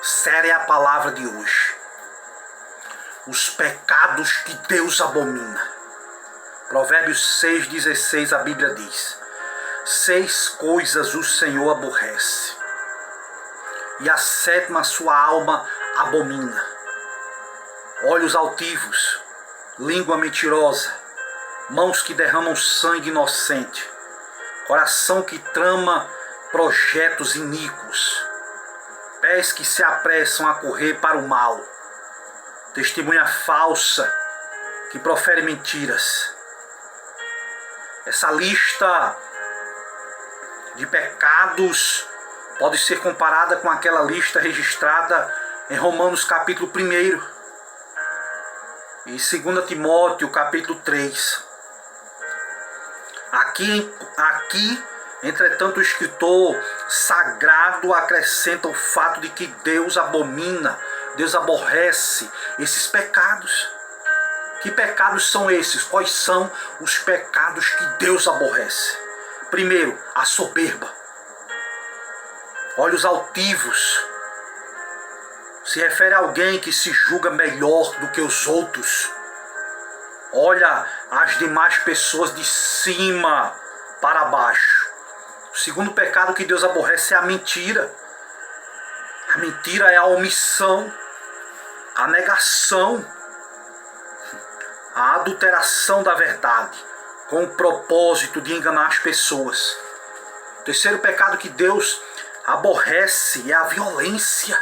Séria é a palavra de hoje. Os pecados que Deus abomina. Provérbios 6,16, a Bíblia diz: 6 coisas o Senhor aborrece, e a 7ª sua alma abomina: olhos altivos, língua mentirosa, mãos que derramam sangue inocente, coração que trama projetos iníquos, pés que se apressam a correr para o mal, testemunha falsa que profere mentiras. Essa lista de pecados pode ser comparada com aquela lista registrada em Romanos capítulo 1 e 2 Timóteo capítulo 3. Aqui, entretanto, o escritor sagrado acrescenta o fato de que Deus abomina, Deus aborrece esses pecados. Que pecados são esses? Quais são os pecados que Deus aborrece? Primeiro, a soberba. Olhos altivos. Se refere a alguém que se julga melhor do que os outros. Olha as demais pessoas de cima para baixo. O segundo pecado que Deus aborrece é a mentira. A mentira é a omissão, a negação, a adulteração da verdade, com o propósito de enganar as pessoas. O terceiro pecado que Deus aborrece é a violência.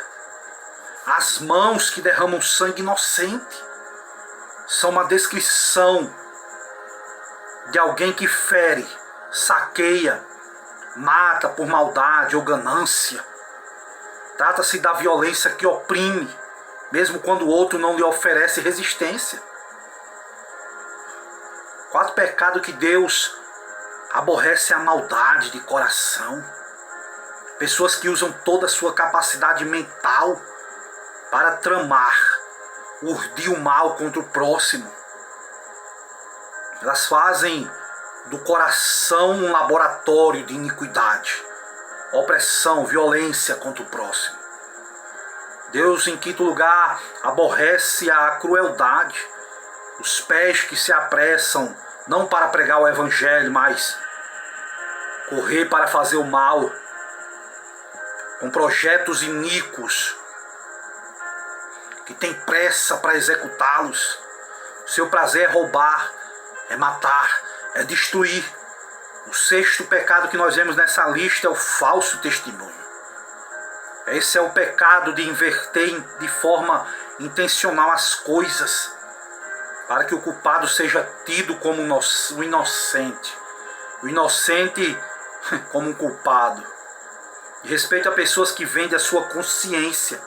As mãos que derramam sangue inocente são uma descrição de alguém que fere, saqueia, mata por maldade ou ganância. Trata-se da violência que oprime, mesmo quando o outro não lhe oferece resistência. Quarto pecado que Deus aborrece é a maldade de coração. Pessoas que usam toda a sua capacidade mental para tramar, urdir o mal contra o próximo. Elas fazem do coração um laboratório de iniquidade, opressão, violência contra o próximo. Deus, em quinto lugar, aborrece a crueldade. Os pés que se apressam não para pregar o evangelho, mas correr para fazer o mal, com projetos iníquos, que tem pressa para executá-los. Seu prazer é roubar, é matar, é destruir. O sexto pecado que nós vemos nessa lista é o falso testemunho. Esse é o pecado de inverter de forma intencional as coisas, para que o culpado seja tido como o inocente. O inocente como um culpado. De respeito a pessoas que vendem a sua consciência,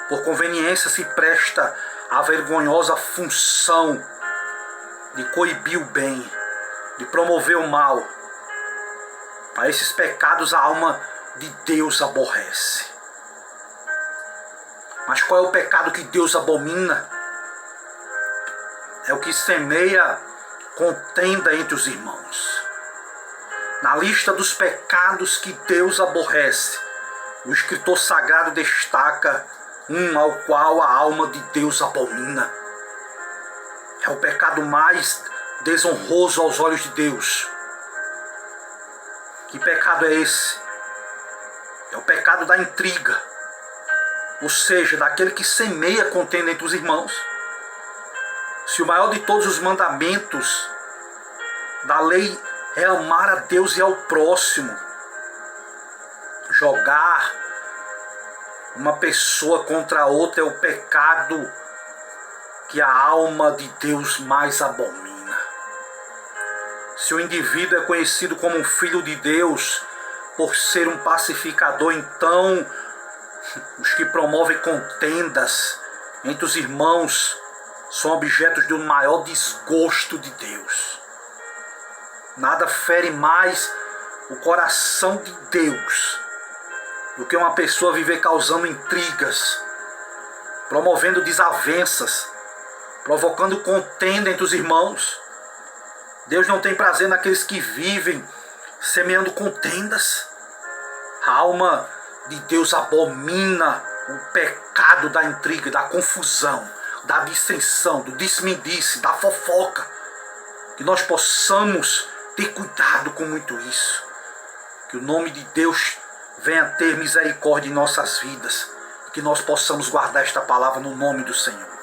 por conveniência se presta à vergonhosa função de coibir o bem, de promover o mal. A esses pecados a alma de Deus aborrece. Mas qual é o pecado que Deus abomina? É o que semeia contenda entre os irmãos. Na lista dos pecados que Deus aborrece, o escritor sagrado destaca um ao qual a alma de Deus abomina. É o pecado mais desonroso aos olhos de Deus. Que pecado é esse? É o pecado da intriga, ou seja, daquele que semeia contenda entre os irmãos. Se o maior de todos os mandamentos da lei é amar a Deus e ao próximo, jogar uma pessoa contra a outra é o pecado que a alma de Deus mais abomina. Se o indivíduo é conhecido como um filho de Deus por ser um pacificador, então os que promovem contendas entre os irmãos são objetos do maior desgosto de Deus. Nada fere mais o coração de Deus do que uma pessoa viver causando intrigas, promovendo desavenças, provocando contenda entre os irmãos. Deus não tem prazer naqueles que vivem semeando contendas. A alma de Deus abomina o pecado da intriga, da confusão, da dissensão, do disse-me-disse, da fofoca. Que nós possamos ter cuidado com muito isso. Que o nome de Deus venha ter misericórdia em nossas vidas. Que nós possamos guardar esta palavra no nome do Senhor.